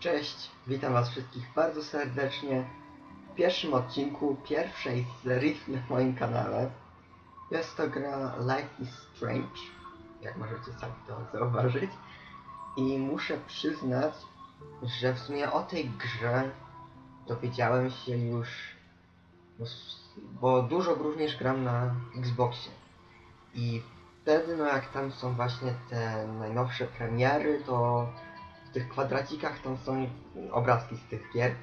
Cześć, witam was wszystkich bardzo serdecznie w pierwszym odcinku pierwszej serii na moim kanale. Jest to gra Life is Strange, jak możecie sami to zauważyć. I muszę przyznać, że w sumie o tej grze dowiedziałem się już, bo dużo również gram na Xboxie. I wtedy, no jak tam są właśnie te najnowsze premiery, to w tych kwadracikach tam są obrazki z tych gier.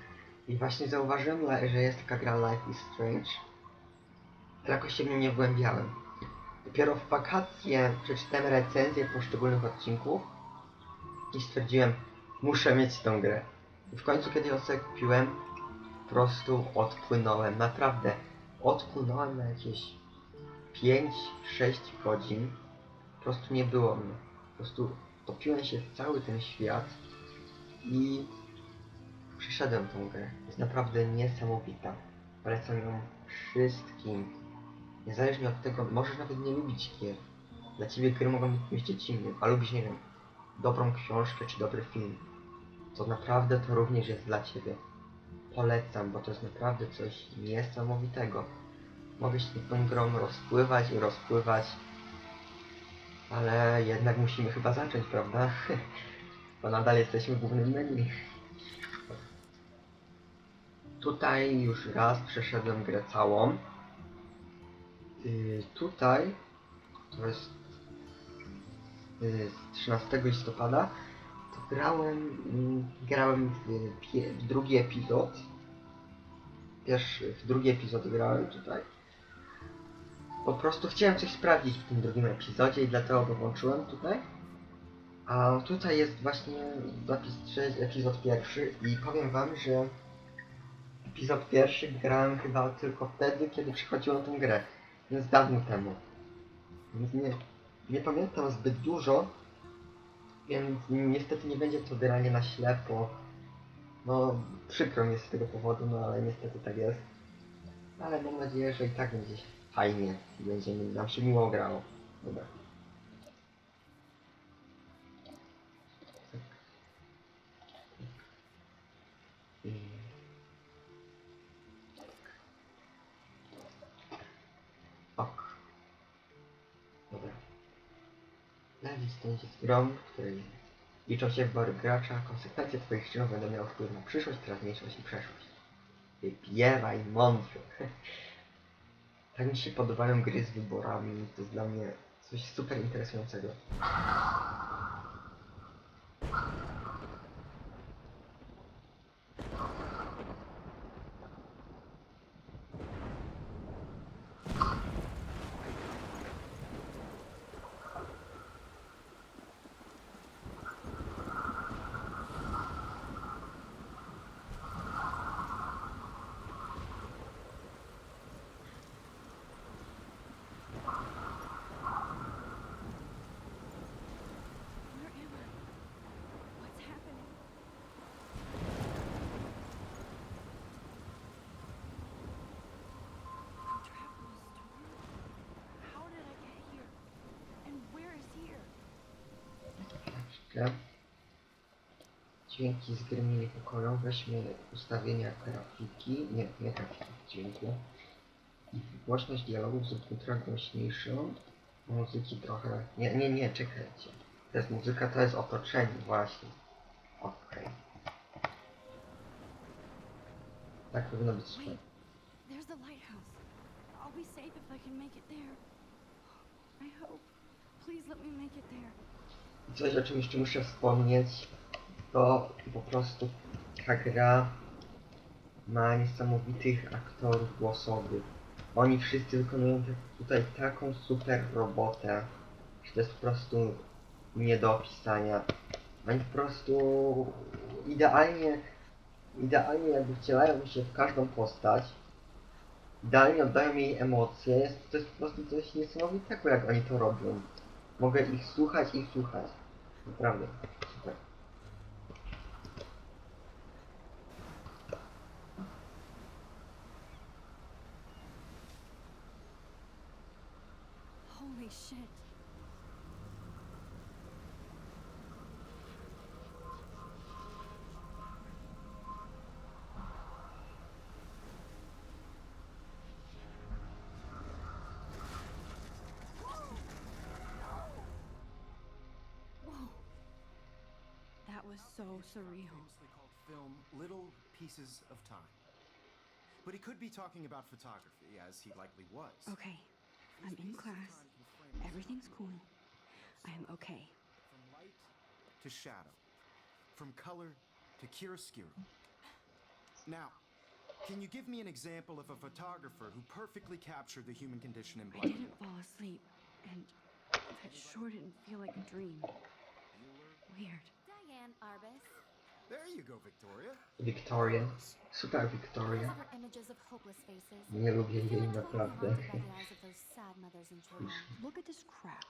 I właśnie zauważyłem, że jest taka gra Life is Strange. Ale jakoś się w nią nie wgłębiałem. Dopiero w wakacje przeczytałem recenzje poszczególnych odcinków i stwierdziłem, muszę mieć tę grę. I w końcu, kiedy ją sobie kupiłem, po prostu odpłynąłem. Naprawdę, odpłynąłem na jakieś 5-6 godzin. Po prostu nie było mnie. Po prostu topiłem się w cały ten świat i przeszedłem tą grę. Jest naprawdę niesamowita. Polecam ją wszystkim. Niezależnie od tego, możesz nawet nie lubić gier. Dla ciebie gry mogą być czymś dziecinnym, a lubisz, nie wiem, dobrą książkę czy dobry film. To naprawdę to również jest dla ciebie. Polecam, bo to jest naprawdę coś niesamowitego. Mogę się tą grą rozpływać i rozpływać. Ale jednak musimy chyba zacząć, prawda? Bo nadal jesteśmy w głównym menu. Tutaj już raz przeszedłem grę całą. Tutaj to jest z 13 listopada to grałem w drugi epizod. W drugi epizod grałem tutaj. Po prostu chciałem coś sprawdzić w tym drugim epizodzie i dlatego go włączyłem tutaj. A tutaj jest właśnie zapis epizod pierwszy i powiem wam, że epizod pierwszy grałem chyba tylko wtedy, kiedy przychodziłem tę grę. Więc dawno temu. Więc nie pamiętam zbyt dużo, więc niestety nie będzie to granie na ślepo. No, przykro mi jest z tego powodu, no ale niestety tak jest. Ale mam nadzieję, że i tak będzie fajnie i będzie nam się miło grało. Dobra. Ok. Dobra. Life is Strange jest grą, w której liczą się wybory gracza, konsekwencje twoich czynów będą miały wpływ na przyszłość, teraźniejszość i przeszłość. Wypiewaj mądrze. Tak mi się podobają gry z wyborami, to jest dla mnie coś super interesującego. Dźwięki z gry mnie niepokoją. Weźmy ustawienia grafiki. Nie grafiki, dźwięku. I głośność dialogów zrób trochę głośniejszą. Muzyki trochę... Nie, czekajcie. To jest muzyka, to jest otoczenie, właśnie. Okej. Tak powinno być super. There's the lighthouse. I'll be safe if I can make it there. I hope. Please let me make it there. I coś, o czym jeszcze muszę wspomnieć, to po prostu ta gra ma niesamowitych aktorów głosowych. Oni wszyscy wykonują tutaj taką super robotę, że to jest po prostu nie do opisania. Oni po prostu idealnie jakby wcielają się w każdą postać. Idealnie oddają jej emocje. To jest po prostu coś niesamowitego, jak oni to robią. Mogę ich słuchać. Naprawdę, super. Holy shit. so surreal. Famously called film Little Pieces of Time. But he could be talking about photography, as he likely was. Okay, I'm in class. Everything's cool. I am okay. From light to shadow, from color to chiaroscuro. Now, can you give me an example of a photographer who perfectly captured the human condition in I black and didn't white? fall asleep, and that sure didn't feel like a dream. Weird. Diane Arbus. There you go, Victoria. Victoria. Super Victoria. Those are images of hopeless faces. Nie lubię I feel jej like totally naprawdę. haunted by the eyes of those sad mothers and children. Look at this crap.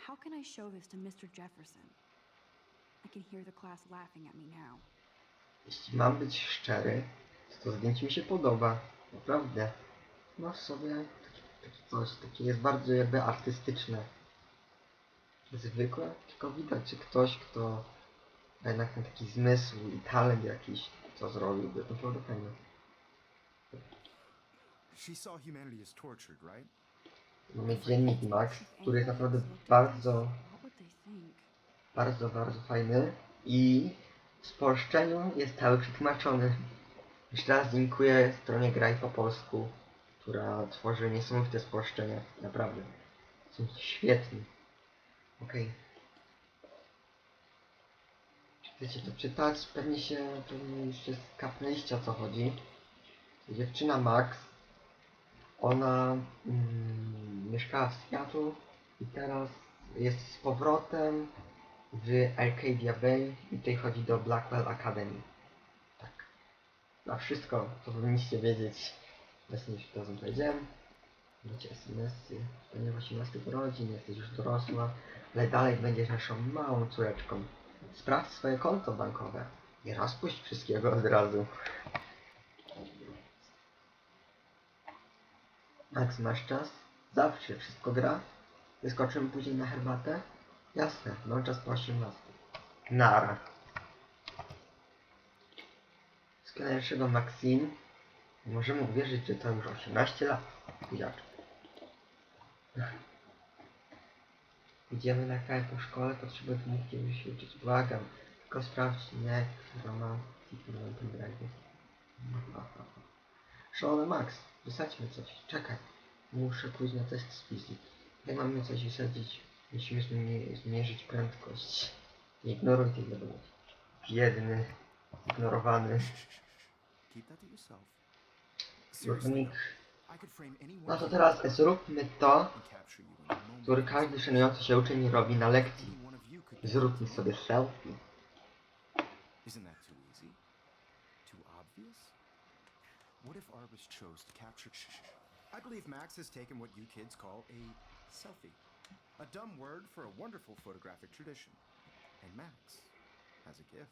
How can I show this to Mr. Jefferson? I can hear the class laughing at me now. Jeśli mam być szczery, to zdjęcie mi się podoba. Naprawdę. Ma w sobie takie coś, takie jest bardzo jakby artystyczne. Zwykłe, tylko widać, że ktoś, kto ma jednak ten taki zmysł i talent jakiś, co zrobiłby, to naprawdę fajne. She saw humanity as tortured, right? Mamy dziennik Max, który jest naprawdę bardzo, What would they think? bardzo fajny i w spolszczeniu jest cały przetłumaczony. Jeszcze raz dziękuję stronie Graj po polsku, która tworzy niesamowite spolszczenia. Naprawdę. Są świetni. Okej. Czy chcecie to czytać? Pewnie już się skapnęliście, o co chodzi. Dziewczyna Max, ona mieszkała w Seattle i teraz jest z powrotem w Arcadia Bay i tutaj chodzi do Blackwell Academy. Tak. Na wszystko, co powinniście wiedzieć, właśnie już razem powiedziałem. Macie SMS-y, ponieważ 18 urodzin, jesteś już dorosła, ale dalej będziesz naszą małą córeczką. Sprawdź swoje konto bankowe. Nie rozpuść wszystkiego od razu. Max, masz czas? Zawsze wszystko gra? Wyskoczymy później na herbatę? Jasne, mam czas po 18. Nara. Z najlepszego Maxine. Możemy uwierzyć, że to już 18 lat. Jak? Idziemy na kraj po szkole, potrzebuję wymówki, żeby się uczyć. Błagam. Tylko sprawdź, nie, która ma tipy na tym drive. Szalony Max, wysadźmy coś. Czekaj. Muszę pójść na test z fizyki. Jak mamy coś wysadzić, musimy zmierzyć prędkość. Nie ignoruj tej wiadomości. Biedny, ignorowany. Keep that to yourself. Kochani, I could frame any no one to of teraz zróbmy to, you and capture you in a moment. który każdy szanujący się uczeń robi na lekcji. Any one of you could Zróbmy sobie selfie. Isn't that too easy? Too obvious? What if Arbus chose to capture... I believe Max has taken what you kids call a selfie. A dumb word for a wonderful photographic tradition. And Max has a gift.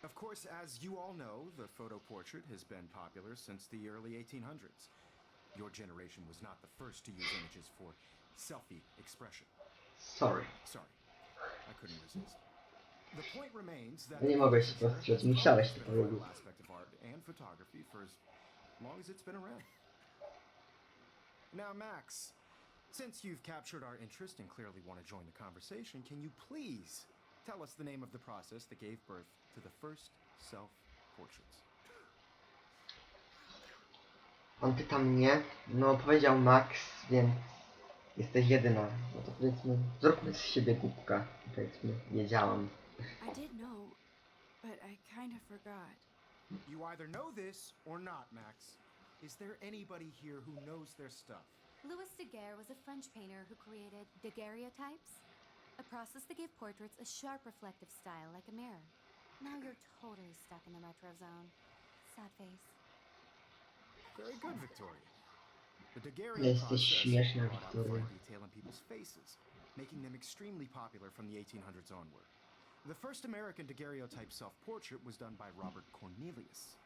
Of course, as you all know, the photo portrait has been popular since the early 1800s. Your generation was not the first to use images for selfie expression. Sorry. Sorry, I couldn't resist. The point remains that Nie mogę się powstrzymać, musiałeś to powiedzieć. aspect of art and photography for as long as it's been around. Now, Max, since you've captured our interest and clearly want to join the conversation, can you please tell us the name of the process that gave birth to the first self-portraits? On pyta mnie, no powiedział Max, więc jesteś jedyna. No to powiedzmy, zróbmy z siebie głupka. Powiedzmy, wiedziałam. I did know, but I kind of forgot. You either know this or not, Max. Is there anybody here who knows their stuff? Louis Daguerre was a French painter who created daguerreotypes, a process that gave portraits a sharp reflective style like a mirror. Now you're totally stuck in the retro zone. Sad face. Very good, Victoria. The daguerrean Jesteś process śmieszna, brought out Victoria. fine detail in people's faces, making them extremely popular from the 1800s onward. The first American daguerreotype self-portrait was done by Robert Cornelius.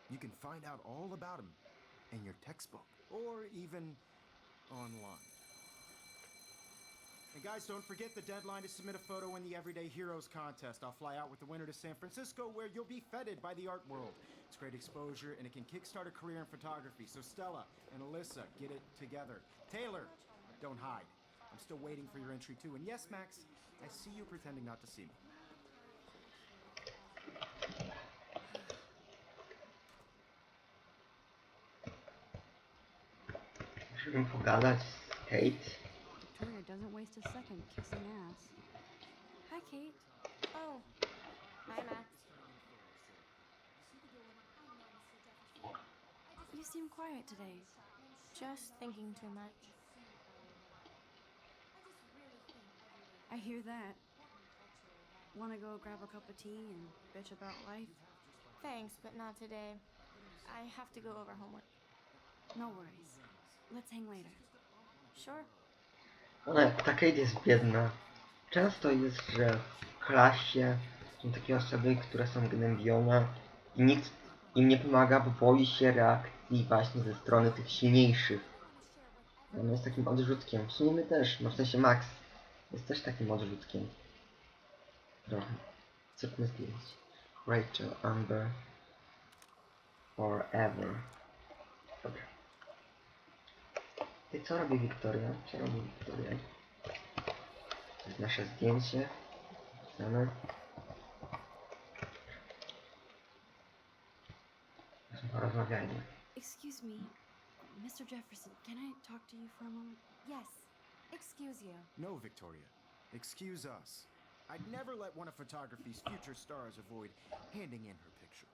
You can find out all about him in your textbook, or even online. And guys, don't forget the deadline to submit a photo in the Everyday Heroes contest. I'll fly out with the winner to San Francisco, where you'll be feted by the art world. It's great exposure, and it can kickstart a career in photography. So Stella and Alyssa, get it together. Taylor, don't hide. I'm still waiting for your entry too. And yes, Max, I see you pretending not to see me. Pogadać z Kate. Victoria doesn't waste a second kissing ass. Hi, Kate. Oh, hi, Max. You seem quiet today. Just thinking too much. I hear that. Wanna go grab a cup of tea and bitch about life? Thanks, but not today. I have to go over homework. No worries. Let's hang later. Sure. Ta Kate jest biedna. Często jest, że w klasie są takie osoby, które są gnębione i nikt im nie pomaga, bo boi się reakcji właśnie ze strony tych silniejszych. On jest takim odrzutkiem. W sumie my też, no w sensie Max jest też takim odrzutkiem. Trochę. Co tu zdjęć? Rachel, Amber, Forever. Dobra. I co robi Wiktoria? Co robi Wiktoria? To jest nasze zdjęcie. Znamy. Porozmawiajmy. Excuse me, Mr. Jefferson, can I talk to you for a moment? Yes. Excuse you. No, Victoria. Excuse us. I'd never let one of photography's future stars avoid handing in her picture.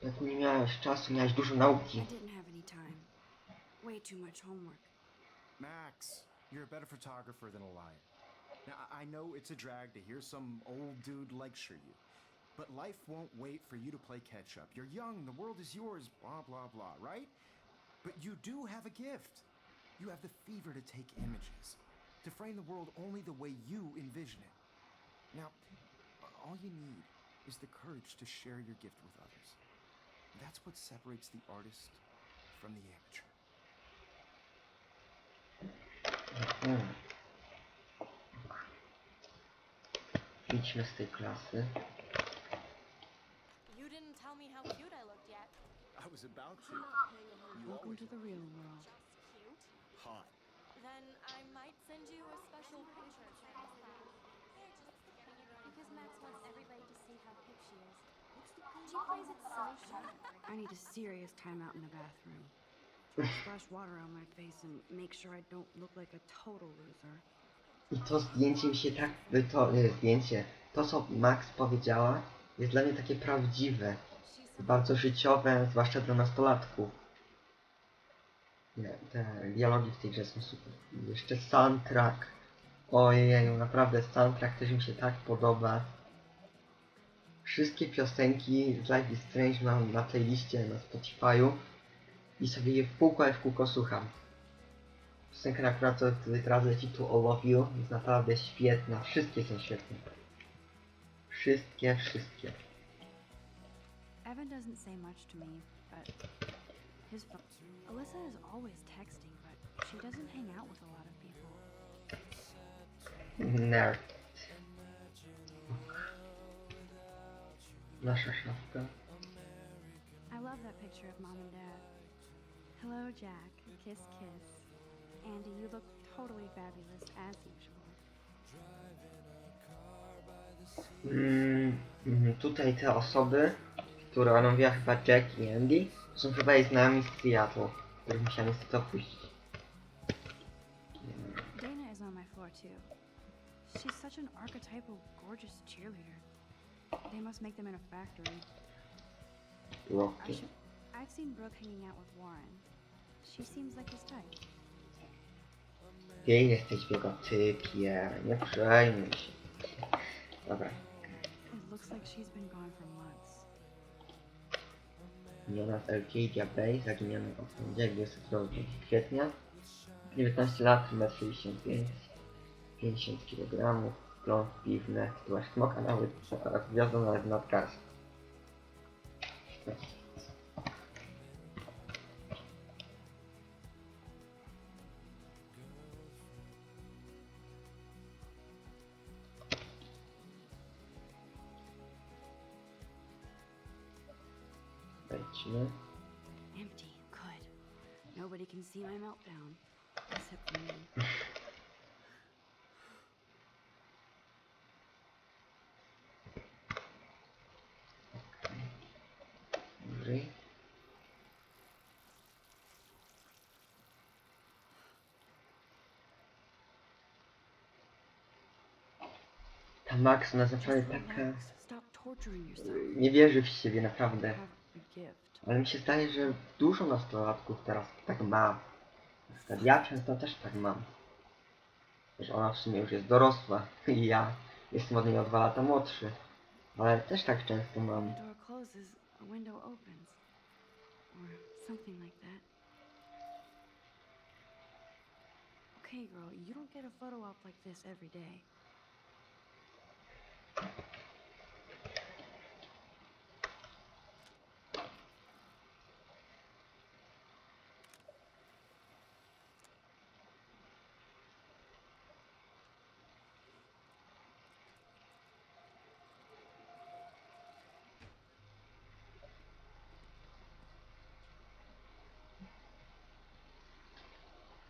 Jak nie miałeś czasu, miałeś dużo nauki. I didn't have any time. Way too much homework. Max, you're a better photographer than a liar. Now, I know it's a drag to hear some old dude lecture you, but life won't wait for you to play catch up. You're young, the world is yours, blah, blah, blah, right? But you do have a gift. You have the fever to take images, to frame the world only the way you envision it. Now, all you need is the courage to share your gift with others. That's what separates the artist from the amateur. Idźmy z tej klasy. You didn't tell me how cute I looked yet. I was about to. You Welcome always to the real world. Cute? hot. Then I might send you a special picture. Because Max wants everybody to see how hip she is. She plays it so sharp. I need a serious timeout in the bathroom. Splash water on my face and make sure I don't look like a total loser. I to zdjęcie mi się tak... To co Max powiedziała jest dla mnie takie prawdziwe. Bardzo życiowe, zwłaszcza dla nastolatków. Nie, te dialogi w tej grze są super. I jeszcze soundtrack. Ojeju, naprawdę soundtrack też mi się tak podoba. Wszystkie piosenki z Life is Strange mam na playliście na Spotify'u i sobie je w kółko słucham. Piosenka, na która teraz leci tu All of You, jest naprawdę świetna. Wszystkie są świetne. Wszystkie. Evan doesn't say much to me, but his phone. Alyssa is always texting, but she doesn't hang out with a lot of people. Nerd. Nasza szafka. I love that picture of mom and dad. Hello, Jack. Kiss, kiss. Andy, you look totally fabulous as usual. Tutaj te osoby, które ona mówiła chyba Jack i Andy, są chyba jej znajomi z Seattle, których musiałem niestety opuścić. Dana is on my floor too. She's such an archetypal, gorgeous cheerleader. They must make them in a factory. Rocky. I've seen Brooke hanging out with Warren. She seems like his type. Ty jesteś w jego typie, nie przejmuj się. Dobra. It looks like she's been gone for months. Miniona z Arcadia Bay, zaginiony od poniedziałek 22 kwietnia. 19 lat, 1,65 m, 50 kg, pląd piwne, tytułaś smoka, nawet gwiazda nawet nadgarst. Wejdźmy. Empty. Good. Nobody can see my meltdown. Except for me. Wyżej. Ta Max, ona jest Just naprawdę taka... relax. Stop torturing yourself. Nie wierzy w siebie, naprawdę. Have a gift. Ale mi się zdaje, że dużo nastolatków teraz tak ma. Na przykład ja często też tak mam. Że ona w sumie już jest dorosła i ja jestem od niej o 2 lata młodszy. Ale też tak często mam. When a door closes, a window opens. Or something like that. Okay, girl, you don't get a photo op like this every day.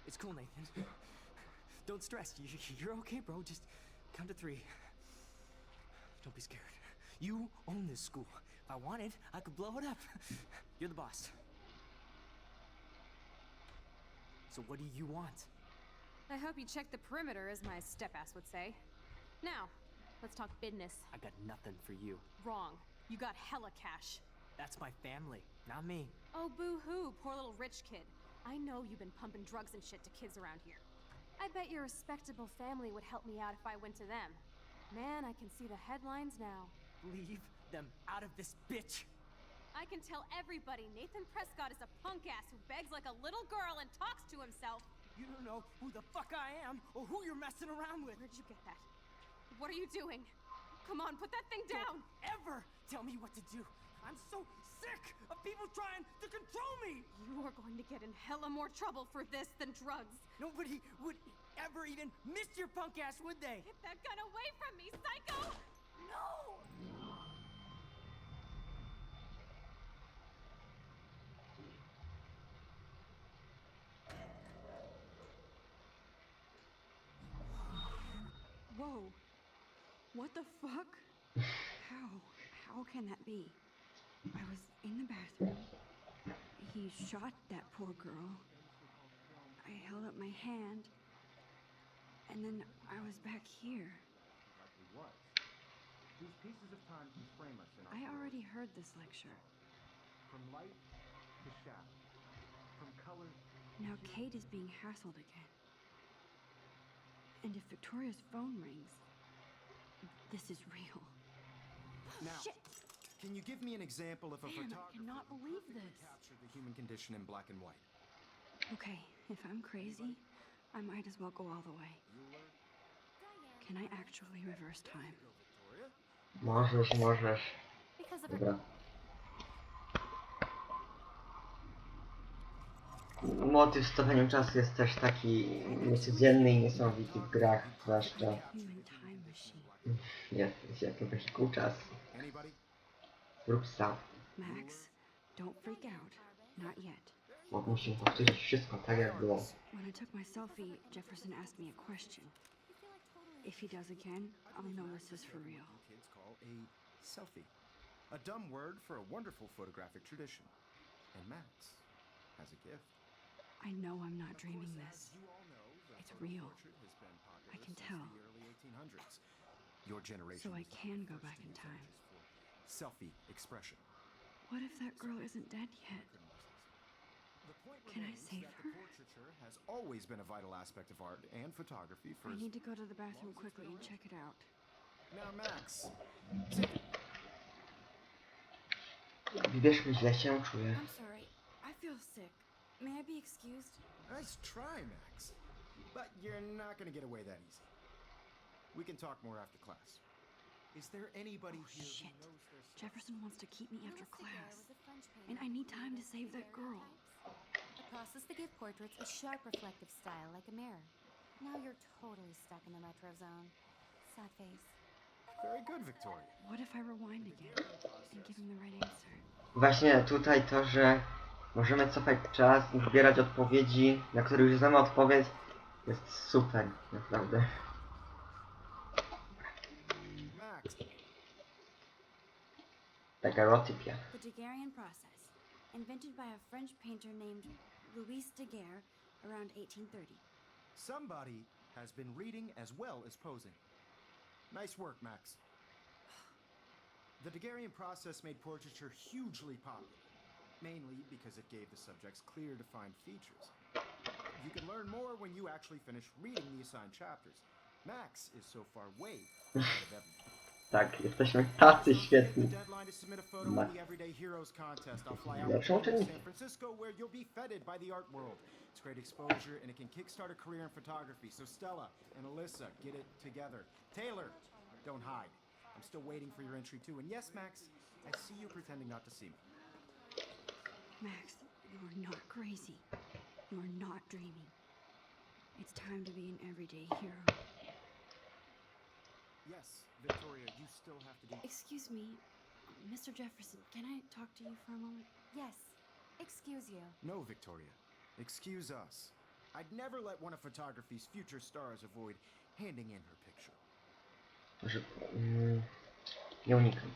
It's cool, Nathan. Don't stress. You're okay, bro. Just count to 3. Don't be scared. You own this school. If I wanted, I could blow it up. You're the boss. So what do you want? I hope you check the perimeter, as my step-ass would say. Now, let's talk business. I got nothing for you. Wrong. You got hella cash. That's my family, not me. Oh, boo-hoo, poor little rich kid. I know you've been pumping drugs and shit to kids around here. I bet your respectable family would help me out if I went to them. Man, I can see the headlines now. Leave them out of this bitch. I can tell everybody Nathan Prescott is a punk ass who begs like a little girl and talks to himself. You don't know who the fuck I am or who you're messing around with. Where'd you get that? What are you doing? Come on, put that thing down! Don't ever tell me what to do. I'm so sick of people trying to control me. You are going to get in hella more trouble for this than drugs. Nobody would ever even miss your punk ass, would they? Get that gun away from me, psycho! No! Whoa. What the fuck? How can that be? I was in the bathroom. He shot that poor girl. I held up my hand. And then I was back here. Likely was. These pieces of time can frame us in our I world. already heard this lecture. From light to shadow. From color. Now Kate is being hassled again. And if Victoria's phone rings, this is real. Now, Shit! can you give me an example of a Man, I photographer cannot who believe perfectly this. captured the human condition in black and white? Okay, if I'm crazy, I might as well go all the way. Can I actually reverse time? Możesz. Because of Dobra. Motyw z cofaniem czasu jest też taki niecodzienny i niesamowity w grach, zwłaszcza Human time machine. jest jako wehikuł czasu. Anybody? Rób sam. Max, don't freak out. Not yet. Bo musimy powtórzyć wszystko tak jak było. When I took my selfie, Jefferson asked me a question. If he does again, I'll know this is for real. Kids call a selfie. A dumb word for a wonderful photographic tradition. And Max has a gift. I know I'm not dreaming this. You all know that It's real. portrait has been popular I can since tell. the early 1800s. Your generation So I was the can go first back in use time. images for selfie expression. What if that girl isn't dead yet? The point Can I remains save that her? the portraiture has always been a vital aspect of art and photography for I need to go to the bathroom quickly and check it out. Now, Max, Wiesz, źle się czuję. I'm sorry. I feel sick. May I be excused? nice try, Max. But you're not gonna get away that easy. We can talk more after class. Is there anybody here Shit. who knows their stuff? Jefferson wants to keep me after Louis Daguerre class. was a French And painter I need who time to created save that girl. daguerreotypes, a process to give portraits a sharp reflective style like a mirror. Now you're totally stuck in the retro zone. Sad face. Very good, Victoria. What if I rewind again and give him the right answer? Właśnie tutaj to, że możemy cofać czas i wybierać odpowiedzi, na które już znamy odpowiedź, jest super, naprawdę. Max, Daguerreotypia. The Daguerrean process, invented by a French painter named Louis Daguerre around 1830. somebody has been reading as well as posing. Nice work, Max. The Daguerrean process made portraiture hugely popular, mainly because it gave the subjects clear, defined features. You can learn more when you actually finish reading the assigned chapters. Max is so far way ahead of everyone. Tak, jesteśmy tacy The świetni. deadline to submit a photo Max. in the Everyday Heroes contest. I'll fly out Lepszą to uczennicę. San Francisco, where you'll be feted by the art world. It's great exposure, and it can kickstart a career in photography. So Stella and Alyssa, get it together. Taylor, don't hide. I'm still waiting for your entry too. And yes, Max, I see you pretending not to see me. Max, you're not crazy. You're not dreaming. It's time to be an everyday hero. Yes, Victoria, you still have to do... Excuse me, Mr. Jefferson, can I talk to you for a moment? Yes. Excuse you. No, Victoria. Excuse us. I'd never let one of photography's future stars avoid handing in her picture. Że... nie unikam.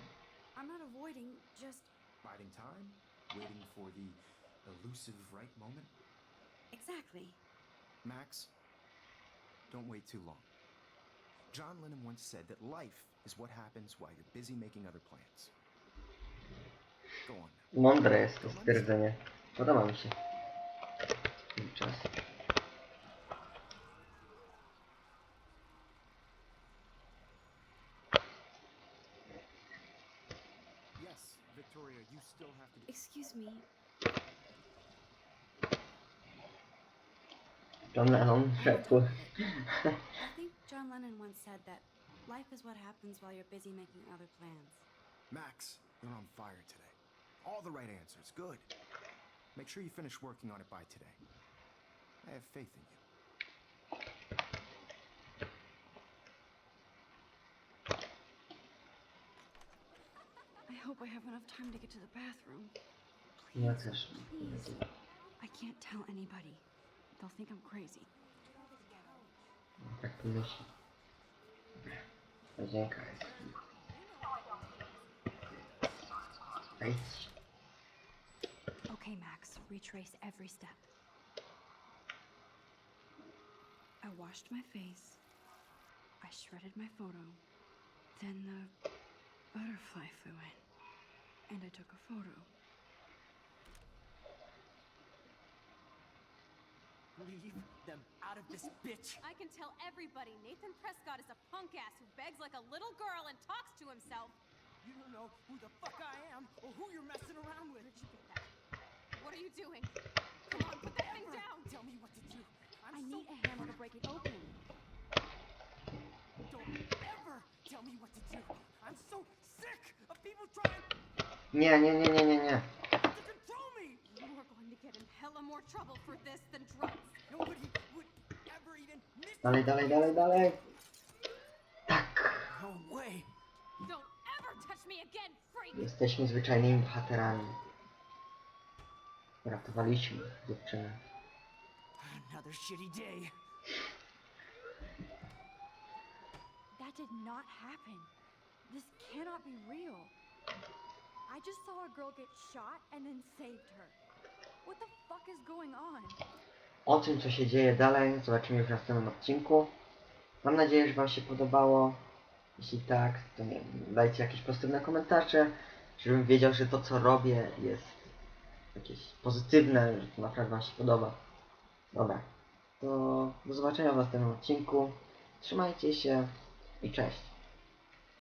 I'm not avoiding, just... Biding time? Waiting for the elusive right moment? Exactly. Max, don't wait too long. John Lennon once said that life is what happens while you're busy making other plans. Go on. Mądre jest to stwierdzenie. Podoba mi się. Czas. Yes, Victoria, you still have to do... Excuse me, John Lennon rzekł. I think John Lennon once said that life is what happens while you're busy making other plans. Max, you're on fire today. All the right answers. Good. Make sure you finish working on it by today. I have faith in you. I hope I have enough time to get to the bathroom. Ja też. Please. I can't tell anybody. They'll think I'm crazy. Tak pomyślę. Dobra. Łazienka jest. Wejdź. Okay, Max, retrace every step. I washed my face. I shredded my photo. Then the butterfly flew in. And I took a photo. Leave them out of this bitch. I can tell everybody Nathan Prescott is a punk ass who begs like a little girl and talks to himself. You don't know who the fuck I am or who you're messing around with. Where'd you get that? What are you doing? Come on, put that thing Ever down. Tell me what to do. I need a hammer to break it open. Don't ever tell me what to do. I'm so sick of people trying Nie, nie, nie, nie, nie, nie. to control me. You are going to get in hella more trouble for this than drugs. Nobody would ever even miss. Dalej, dalej, dalej, dalej. Tak. No way. Don't ever touch me again, freak! Jesteśmy zwyczajnymi bohaterami. Ratowaliśmy dziewczynę. Another shitty day. That did not happen. This cannot be real. I just saw a girl get shot and then saved her. What the fuck is going on? O tym, co się dzieje dalej, zobaczymy już w następnym odcinku. Mam nadzieję, że wam się podobało. Jeśli tak, to nie wiem, dajcie jakieś pozytywne komentarze, żebym wiedział, że to, co robię, jest jakieś pozytywne, że to naprawdę wam się podoba. Dobra, to do zobaczenia w następnym odcinku. Trzymajcie się i cześć.